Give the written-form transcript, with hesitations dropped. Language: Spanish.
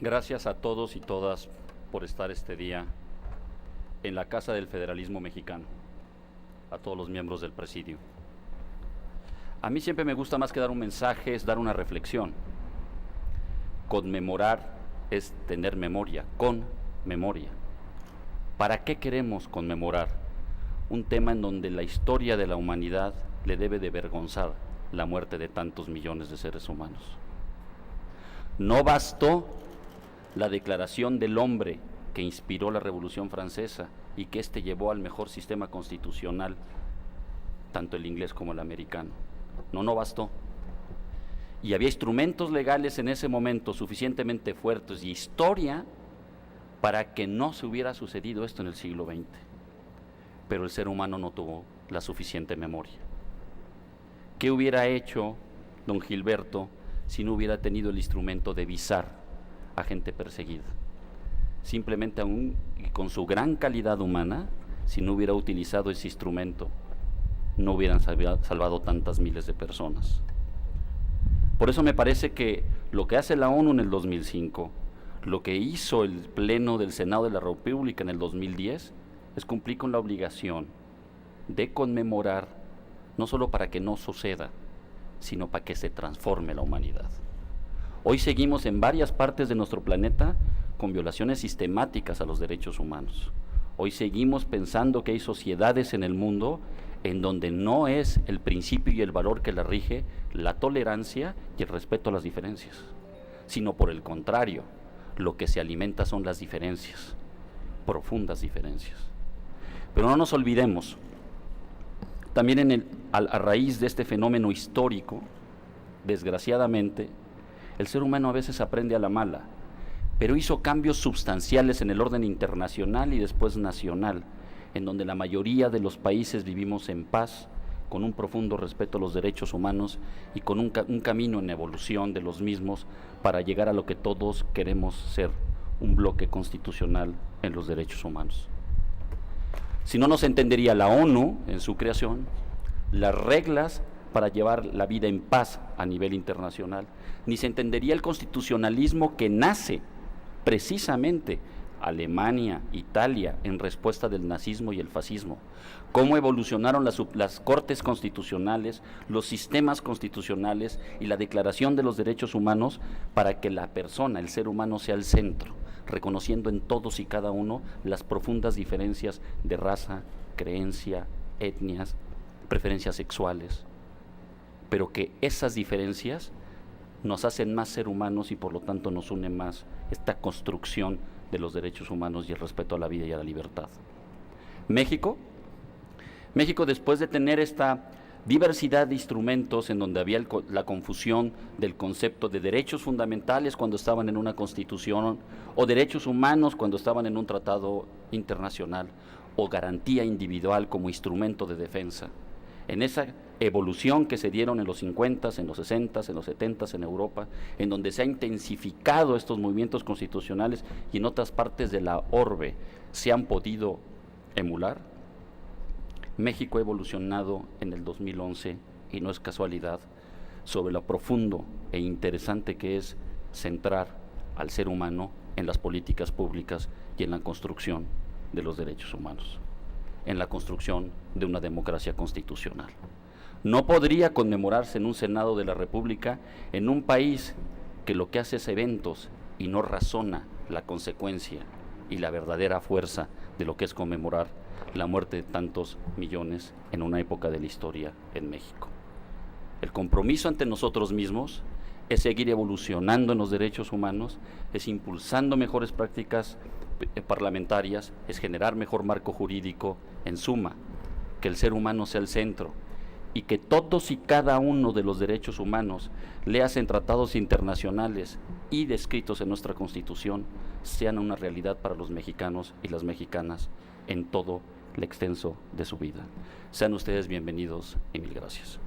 Gracias a todos y todas por estar este día en la Casa del Federalismo Mexicano, a todos los miembros del presidio. A mí siempre me gusta más que dar un mensaje, es dar una reflexión. Conmemorar es tener memoria, con memoria. ¿Para qué queremos conmemorar un tema en donde la historia de la humanidad le debe de avergonzar la muerte de tantos millones de seres humanos? No bastó la declaración del hombre que inspiró la Revolución Francesa y que éste llevó al mejor sistema constitucional, tanto el inglés como el americano. No bastó. Y había instrumentos legales en ese momento suficientemente fuertes y historia para que no se hubiera sucedido esto en el siglo XX. Pero el ser humano no tuvo la suficiente memoria. ¿Qué hubiera hecho don Gilberto si no hubiera tenido el instrumento de visar a gente perseguida? Simplemente aún con su gran calidad humana, si no hubiera utilizado ese instrumento, no hubieran salvado tantas miles de personas. Por eso me parece que lo que hace la ONU en el 2005, lo que hizo el Pleno del Senado de la República en el 2010, es cumplir con la obligación de conmemorar, no solo para que no suceda, sino para que se transforme la humanidad. Hoy seguimos en varias partes de nuestro planeta con violaciones sistemáticas a los derechos humanos. Hoy seguimos pensando que hay sociedades en el mundo en donde no es el principio y el valor que la rige la tolerancia y el respeto a las diferencias, sino por el contrario, lo que se alimenta son las diferencias, profundas diferencias. Pero no nos olvidemos, también a raíz de este fenómeno histórico, desgraciadamente, el ser humano a veces aprende a la mala, pero hizo cambios sustanciales en el orden internacional y después nacional, en donde la mayoría de los países vivimos en paz, con un profundo respeto a los derechos humanos y con un camino en evolución de los mismos para llegar a lo que todos queremos ser, un bloque constitucional en los derechos humanos. Si no, no se entendería la ONU en su creación, las reglas para llevar la vida en paz a nivel internacional, ni se entendería el constitucionalismo que nace precisamente Alemania, Italia, en respuesta del nazismo y el fascismo. Cómo evolucionaron las cortes constitucionales, los sistemas constitucionales y la declaración de los derechos humanos para que la persona, el ser humano, sea el centro, reconociendo en todos y cada uno las profundas diferencias de raza, creencia, etnias, preferencias sexuales, pero que esas diferencias nos hacen más ser humanos y por lo tanto nos une más esta construcción de los derechos humanos y el respeto a la vida y a la libertad. México, después de tener esta diversidad de instrumentos en donde había la confusión del concepto de derechos fundamentales cuando estaban en una constitución o derechos humanos cuando estaban en un tratado internacional o garantía individual como instrumento de defensa, en esa evolución que se dieron en los 50, en los 60, en los 70 en Europa, en donde se ha intensificado estos movimientos constitucionales y en otras partes de la orbe se han podido emular, México ha evolucionado en el 2011 y no es casualidad sobre lo profundo e interesante que es centrar al ser humano en las políticas públicas y en la construcción de los derechos humanos, en la construcción de una democracia constitucional. No podría conmemorarse en un Senado de la República en un país que lo que hace es eventos y no razona la consecuencia y la verdadera fuerza de lo que es conmemorar la muerte de tantos millones en una época de la historia en México. El compromiso ante nosotros mismos es seguir evolucionando en los derechos humanos, es impulsando mejores prácticas parlamentarias, es generar mejor marco jurídico, en suma, que el ser humano sea el centro y que todos y cada uno de los derechos humanos, leas en tratados internacionales y descritos en nuestra Constitución, sean una realidad para los mexicanos y las mexicanas en todo el extenso de su vida. Sean ustedes bienvenidos y mil gracias.